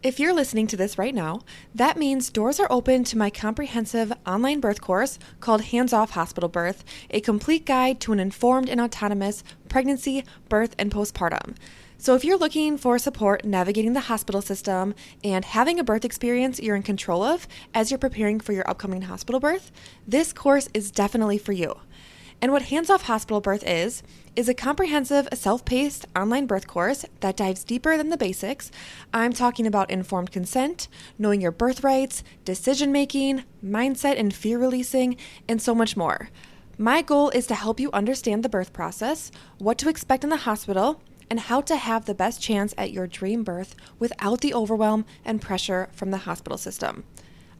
If you're listening to this right now, that means doors are open to my comprehensive online birth course called Hands-Off Hospital Birth, a complete guide to an informed and autonomous pregnancy, birth, and postpartum. So if you're looking for support navigating the hospital system and having a birth experience you're in control of as you're preparing for your upcoming hospital birth, this course is definitely for you. And what Hands-Off Hospital Birth is a comprehensive, self-paced online birth course that dives deeper than the basics. I'm talking about informed consent, knowing your birth rights, decision-making, mindset and fear releasing, and so much more. My goal is to help you understand the birth process, what to expect in the hospital, and how to have the best chance at your dream birth without the overwhelm and pressure from the hospital system.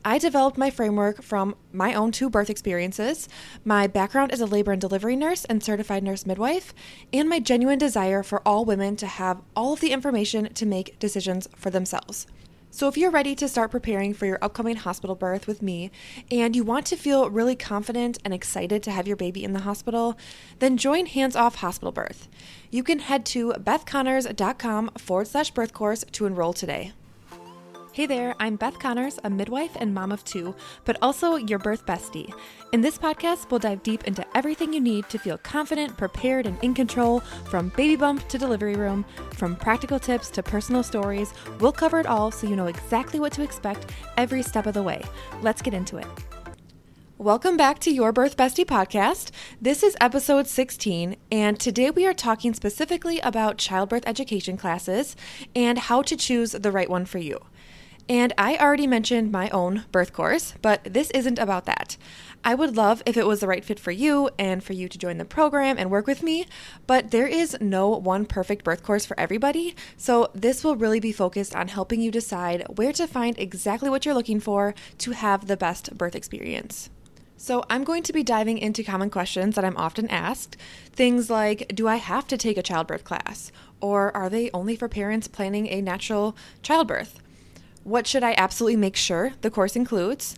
I developed my framework from my own 2 birth experiences, my background as a labor and delivery nurse and certified nurse midwife, and my genuine desire for all women to have all of the information to make decisions for themselves. So if you're ready to start preparing for your upcoming hospital birth with me, and you want to feel really confident and excited to have your baby in the hospital, then join Hands-Off Hospital Birth. You can head to bethconnors.com/birth course to enroll today. Hey there, I'm Beth Connors, a midwife and mom of 2, but also your birth bestie. In this podcast, we'll dive deep into everything you need to feel confident, prepared, and in control, from baby bump to delivery room, from practical tips to personal stories. We'll cover it all so you know exactly what to expect every step of the way. Let's get into it. Welcome back to Your Birth Bestie podcast. This is episode 16, and today we are talking specifically about childbirth education classes and how to choose the right one for you. And I already mentioned my own birth course, but this isn't about that. I would love if it was the right fit for you and for you to join the program and work with me, but there is no one perfect birth course for everybody, so this will really be focused on helping you decide where to find exactly what you're looking for to have the best birth experience. So I'm going to be diving into common questions that I'm often asked. Things like, do I have to take a childbirth class? Or are they only for parents planning a natural childbirth? What should I absolutely make sure the course includes?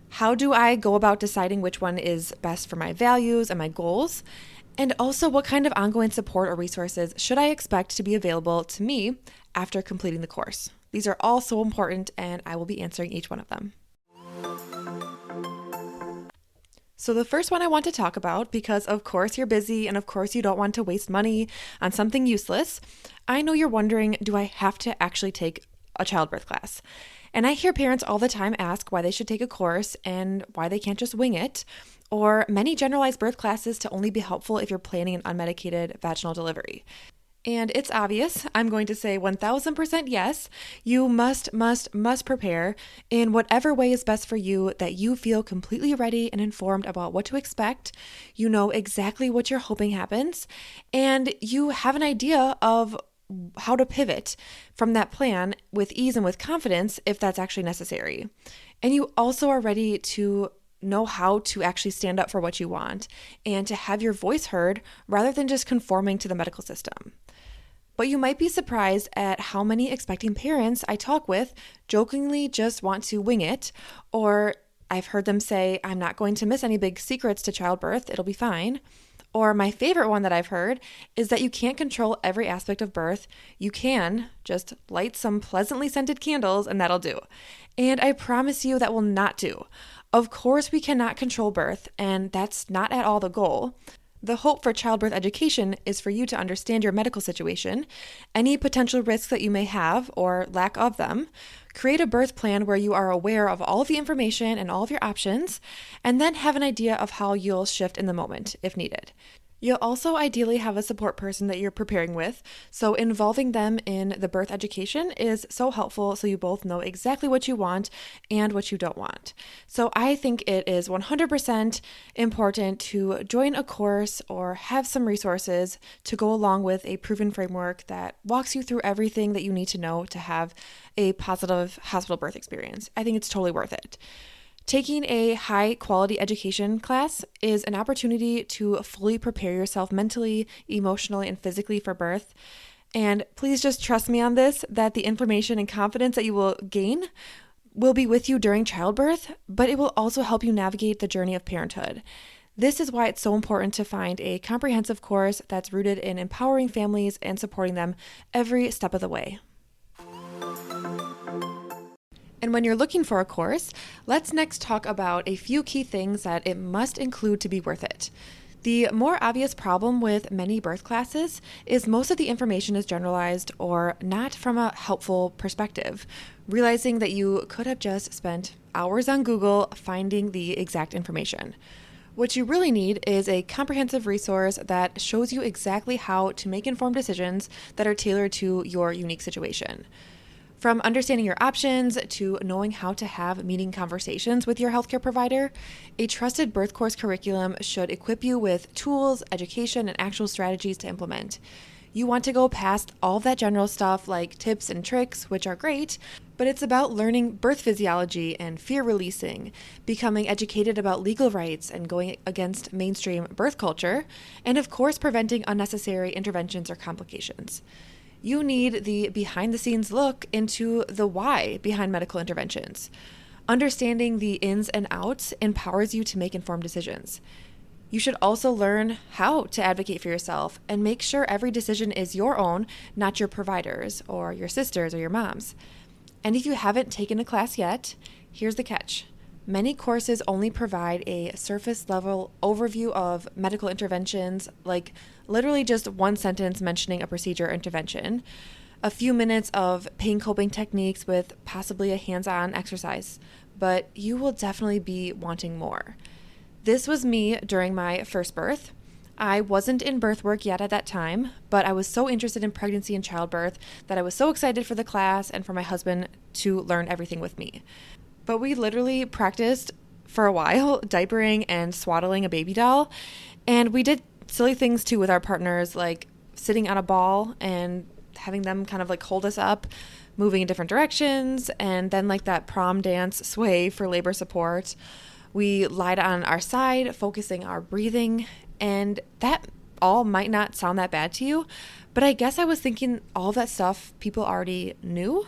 How do I go about deciding which one is best for my values and my goals? And also, what kind of ongoing support or resources should I expect to be available to me after completing the course? These are all so important, and I will be answering each one of them. So the first one I want to talk about, because of course you're busy and of course you don't want to waste money on something useless, I know you're wondering, do I have to actually take a childbirth class? And I hear parents all the time ask why they should take a course and why they can't just wing it, or many generalized birth classes to only be helpful if you're planning an unmedicated vaginal delivery. And it's obvious. I'm going to say 1000% yes. You must prepare in whatever way is best for you, that you feel completely ready and informed about what to expect. You know exactly what you're hoping happens, and you have an idea of how to pivot from that plan with ease and with confidence if that's actually necessary. And you also are ready to know how to actually stand up for what you want and to have your voice heard rather than just conforming to the medical system. But you might be surprised at how many expecting parents I talk with jokingly just want to wing it, or I've heard them say, I'm not going to miss any big secrets to childbirth, it'll be fine. Or my favorite one that I've heard is that you can't control every aspect of birth. You can just light some pleasantly scented candles and that'll do. And I promise you that will not do. Of course, we cannot control birth, and that's not at all the goal. The hope for childbirth education is for you to understand your medical situation, any potential risks that you may have or lack of them, create a birth plan where you are aware of all of the information and all of your options, and then have an idea of how you'll shift in the moment if needed. You'll also ideally have a support person that you're preparing with, so involving them in the birth education is so helpful so you both know exactly what you want and what you don't want. So I think it is 100% important to join a course or have some resources to go along with a proven framework that walks you through everything that you need to know to have a positive hospital birth experience. I think it's totally worth it. Taking a high-quality education class is an opportunity to fully prepare yourself mentally, emotionally, and physically for birth. And please just trust me on this, that the information and confidence that you will gain will be with you during childbirth, but it will also help you navigate the journey of parenthood. This is why it's so important to find a comprehensive course that's rooted in empowering families and supporting them every step of the way. And when you're looking for a course, let's next talk about a few key things that it must include to be worth it. The more obvious problem with many birth classes is most of the information is generalized or not from a helpful perspective, realizing that you could have just spent hours on Google finding the exact information. What you really need is a comprehensive resource that shows you exactly how to make informed decisions that are tailored to your unique situation. From understanding your options to knowing how to have meaningful conversations with your healthcare provider, a trusted birth course curriculum should equip you with tools, education, and actual strategies to implement. You want to go past all that general stuff like tips and tricks, which are great, but it's about learning birth physiology and fear releasing, becoming educated about legal rights and going against mainstream birth culture, and of course, preventing unnecessary interventions or complications. You need the behind-the-scenes look into the why behind medical interventions. Understanding the ins and outs empowers you to make informed decisions. You should also learn how to advocate for yourself and make sure every decision is your own, not your provider's or your sister's or your mom's. And if you haven't taken a class yet, here's the catch. Many courses only provide a surface-level overview of medical interventions, like literally just one sentence mentioning a procedure or intervention, a few minutes of pain coping techniques with possibly a hands-on exercise, but you will definitely be wanting more. This was me during my first birth. I wasn't in birth work yet at that time, but I was so interested in pregnancy and childbirth that I was so excited for the class and for my husband to learn everything with me. But we literally practiced for a while, diapering and swaddling a baby doll. And we did silly things too with our partners, like sitting on a ball and having them kind of like hold us up, moving in different directions, and then like that prom dance sway for labor support. We lied on our side, focusing our breathing, and that all might not sound that bad to you, but I guess I was thinking all that stuff people already knew.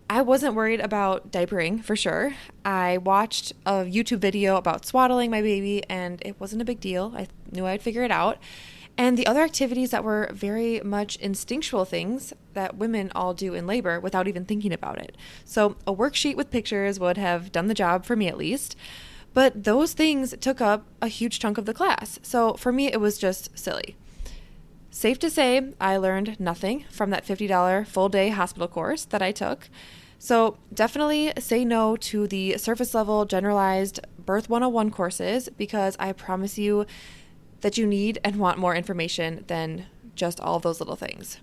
I wasn't worried about diapering for sure. I watched a YouTube video about swaddling my baby and it wasn't a big deal. I knew I'd figure it out. And the other activities that were very much instinctual things that women all do in labor without even thinking about it. So a worksheet with pictures would have done the job for me at least. But those things took up a huge chunk of the class. So for me, it was just silly. Safe to say, I learned nothing from that $50 full day hospital course that I took. So definitely say no to the surface level generalized Birth 101 courses because I promise you that you need and want more information than just all of those little things.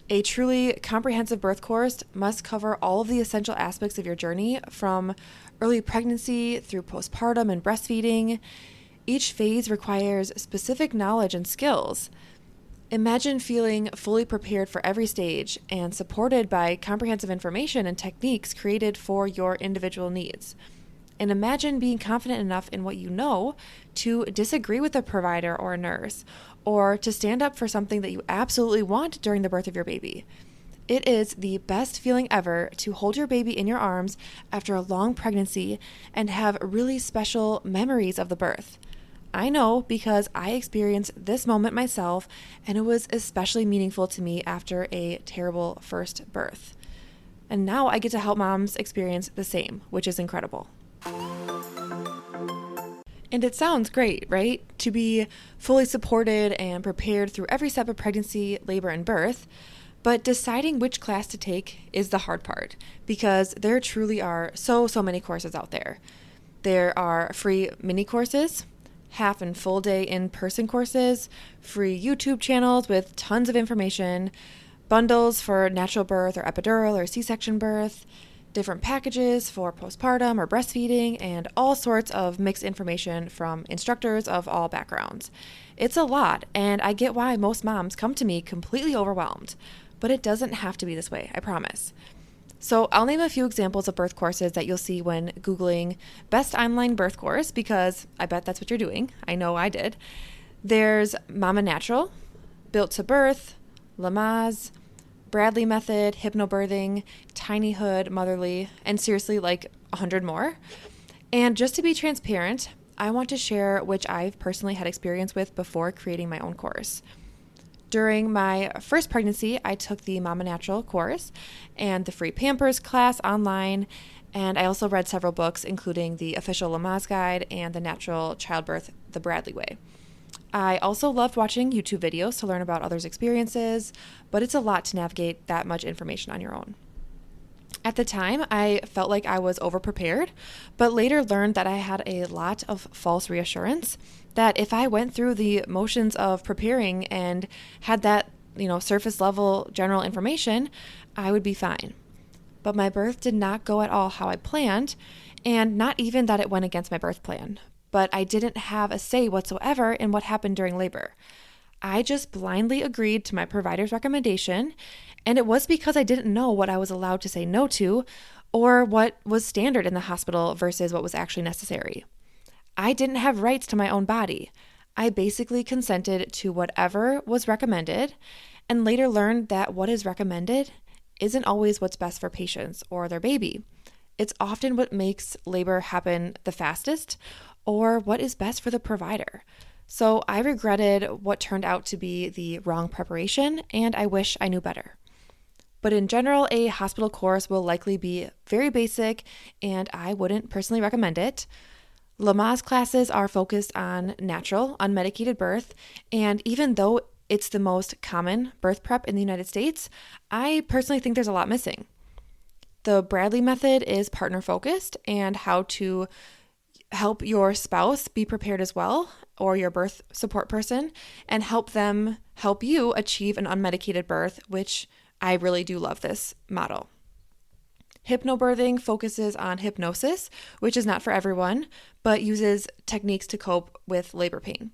A truly comprehensive birth course must cover all of the essential aspects of your journey from early pregnancy through postpartum and breastfeeding. Each phase requires specific knowledge and skills. Imagine feeling fully prepared for every stage and supported by comprehensive information and techniques created for your individual needs. And imagine being confident enough in what you know to disagree with a provider or a nurse, or to stand up for something that you absolutely want during the birth of your baby. It is the best feeling ever to hold your baby in your arms after a long pregnancy and have really special memories of the birth. I know because I experienced this moment myself, and it was especially meaningful to me after a terrible first birth. And now I get to help moms experience the same, which is incredible. And it sounds great, right? To be fully supported and prepared through every step of pregnancy, labor, and birth. But deciding which class to take is the hard part because there truly are so many courses out there. There are free mini courses, half and full day in-person courses, free YouTube channels with tons of information, bundles for natural birth or epidural or C-section birth, different packages for postpartum or breastfeeding, and all sorts of mixed information from instructors of all backgrounds. It's a lot, and I get why most moms come to me completely overwhelmed, but it doesn't have to be this way, I promise. So I'll name a few examples of birth courses that you'll see when Googling best online birth course, because I bet that's what you're doing. I know I did. There's Mama Natural, Built to Birth, Lamaze, Bradley Method, Hypnobirthing, Tiny Hood, Motherly, and seriously like 100 more. And just to be transparent, I want to share which I've personally had experience with before creating my own course. During my first pregnancy, I took the Mama Natural course and the free Pampers class online, and I also read several books, including the official Lamaze Guide and the Natural Childbirth the Bradley Way. I also loved watching YouTube videos to learn about others' experiences, but it's a lot to navigate that much information on your own. At the time, I felt like I was overprepared, but later learned that I had a lot of false reassurance that if I went through the motions of preparing and had that, surface level general information, I would be fine. But my birth did not go at all how I planned, and not even that it went against my birth plan, but I didn't have a say whatsoever in what happened during labor. I just blindly agreed to my provider's recommendation, and it was because I didn't know what I was allowed to say no to or what was standard in the hospital versus what was actually necessary. I didn't have rights to my own body. I basically consented to whatever was recommended and later learned that what is recommended isn't always what's best for patients or their baby. It's often what makes labor happen the fastest or what is best for the provider. So I regretted what turned out to be the wrong preparation, and I wish I knew better. But in general, a hospital course will likely be very basic, and I wouldn't personally recommend it. Lamaze classes are focused on natural, unmedicated birth, and even though it's the most common birth prep in the United States, I personally think there's a lot missing. The Bradley method is partner-focused and how to help your spouse be prepared as well, or your birth support person, and help them help you achieve an unmedicated birth, which I really do love this model. Hypnobirthing focuses on hypnosis, which is not for everyone, but uses techniques to cope with labor pain.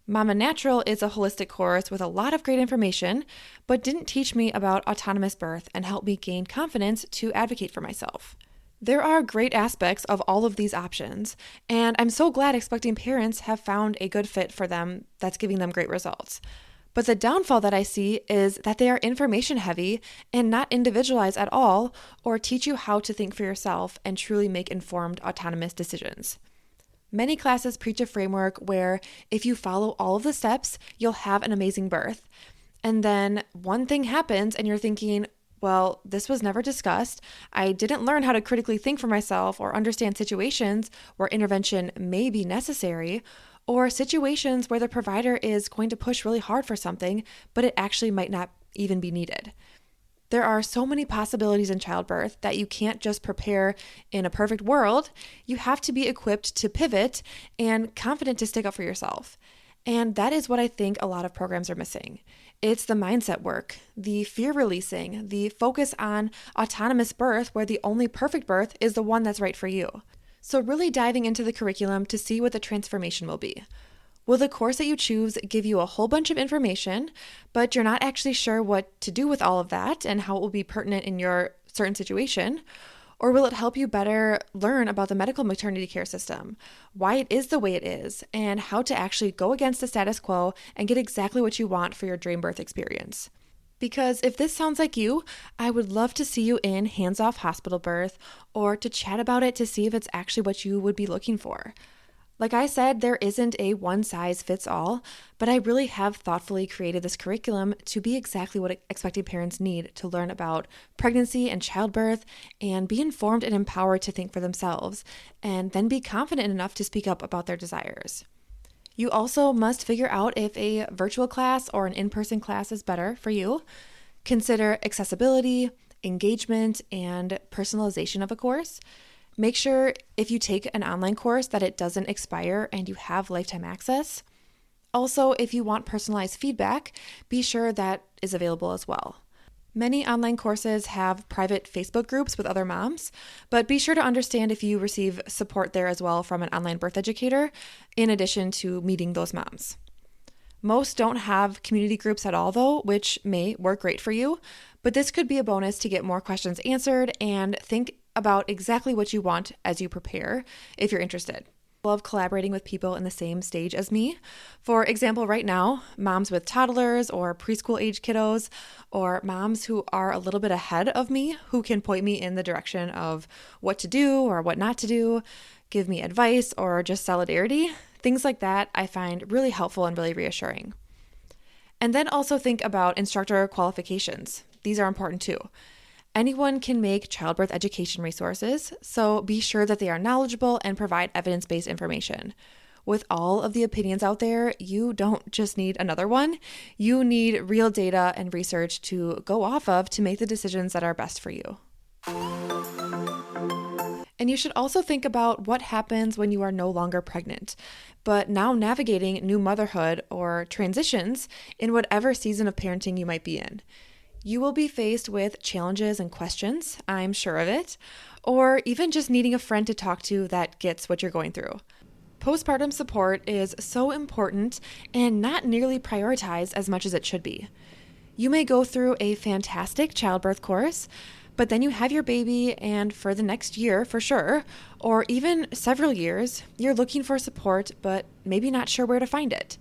Mama Natural is a holistic course with a lot of great information, but didn't teach me about autonomous birth and help me gain confidence to advocate for myself. There are great aspects of all of these options, and I'm so glad expecting parents have found a good fit for them that's giving them great results. But the downfall that I see is that they are information heavy and not individualized at all, or teach you how to think for yourself and truly make informed, autonomous decisions. Many classes preach a framework where if you follow all of the steps, you'll have an amazing birth. And then one thing happens and you're thinking, well, this was never discussed. I didn't learn how to critically think for myself or understand situations where intervention may be necessary, or situations where the provider is going to push really hard for something, but it actually might not even be needed. There are so many possibilities in childbirth that you can't just prepare in a perfect world. You have to be equipped to pivot and confident to stick up for yourself. And that is what I think a lot of programs are missing. It's the mindset work, the fear releasing, the focus on autonomous birth where the only perfect birth is the one that's right for you. So really diving into the curriculum to see what the transformation will be. Will the course that you choose give you a whole bunch of information, but you're not actually sure what to do with all of that and how it will be pertinent in your certain situation? Or will it help you better learn about the medical maternity care system, why it is the way it is, and how to actually go against the status quo and get exactly what you want for your dream birth experience? Because if this sounds like you, I would love to see you in hands-off hospital birth or to chat about it to see if it's actually what you would be looking for. Like I said, there isn't a one-size-fits-all, but I really have thoughtfully created this curriculum to be exactly what expecting parents need to learn about pregnancy and childbirth and be informed and empowered to think for themselves, and then be confident enough to speak up about their desires. You also must figure out if a virtual class or an in-person class is better for you. Consider accessibility, engagement, and personalization of a course. Make sure if you take an online course that it doesn't expire and you have lifetime access. Also, if you want personalized feedback, be sure that is available as well. Many online courses have private Facebook groups with other moms, but be sure to understand if you receive support there as well from an online birth educator, in addition to meeting those moms. Most don't have community groups at all though, which may work great for you, but this could be a bonus to get more questions answered and think about exactly what you want as you prepare if you're interested. I love collaborating with people in the same stage as me. For example, right now, moms with toddlers or preschool age kiddos, or moms who are a little bit ahead of me who can point me in the direction of what to do or what not to do, give me advice or just solidarity. Things like that I find really helpful and really reassuring. And then also think about instructor qualifications. These are important too. Anyone can make childbirth education resources, so be sure that they are knowledgeable and provide evidence-based information. With all of the opinions out there, you don't just need another one. You need real data and research to go off of to make the decisions that are best for you. And you should also think about what happens when you are no longer pregnant, but now navigating new motherhood or transitions in whatever season of parenting you might be in. You will be faced with challenges and questions, I'm sure of it, or even just needing a friend to talk to that gets what you're going through. Postpartum support is so important and not nearly prioritized as much as it should be. You may go through a fantastic childbirth course, but then you have your baby, and for the next year for sure, or even several years, you're looking for support but maybe not sure where to find it.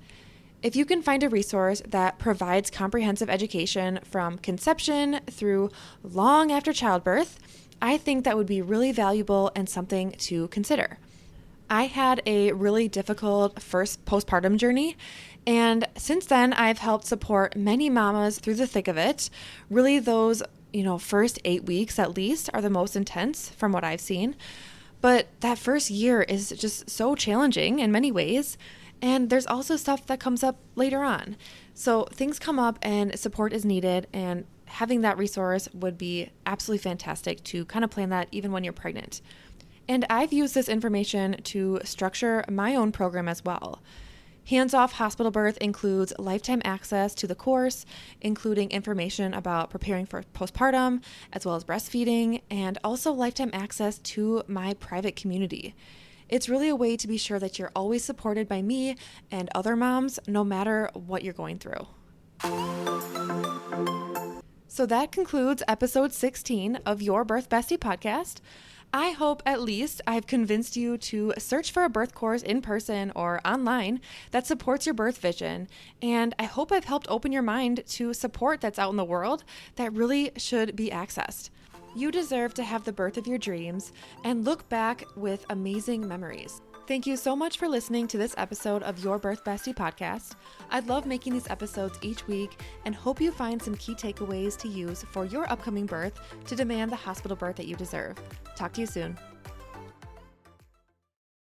If you can find a resource that provides comprehensive education from conception through long after childbirth, I think that would be really valuable and something to consider. I had a really difficult first postpartum journey, and since then I've helped support many mamas through the thick of it. Really those, first 8 weeks at least are the most intense from what I've seen. But that first year is just so challenging in many ways. And there's also stuff that comes up later on. So things come up and support is needed, and having that resource would be absolutely fantastic to kind of plan that even when you're pregnant. And I've used this information to structure my own program as well. Hands-off hospital birth includes lifetime access to the course, including information about preparing for postpartum, as well as breastfeeding, and also lifetime access to my private community. It's really a way to be sure that you're always supported by me and other moms, no matter what you're going through. So that concludes episode 16 of Your Birth Bestie podcast. I hope at least I've convinced you to search for a birth course in person or online that supports your birth vision. And I hope I've helped open your mind to support that's out in the world that really should be accessed. You deserve to have the birth of your dreams and look back with amazing memories. Thank you so much for listening to this episode of Your Birth Bestie podcast. I'd love making these episodes each week and hope you find some key takeaways to use for your upcoming birth to demand the hospital birth that you deserve. Talk to you soon.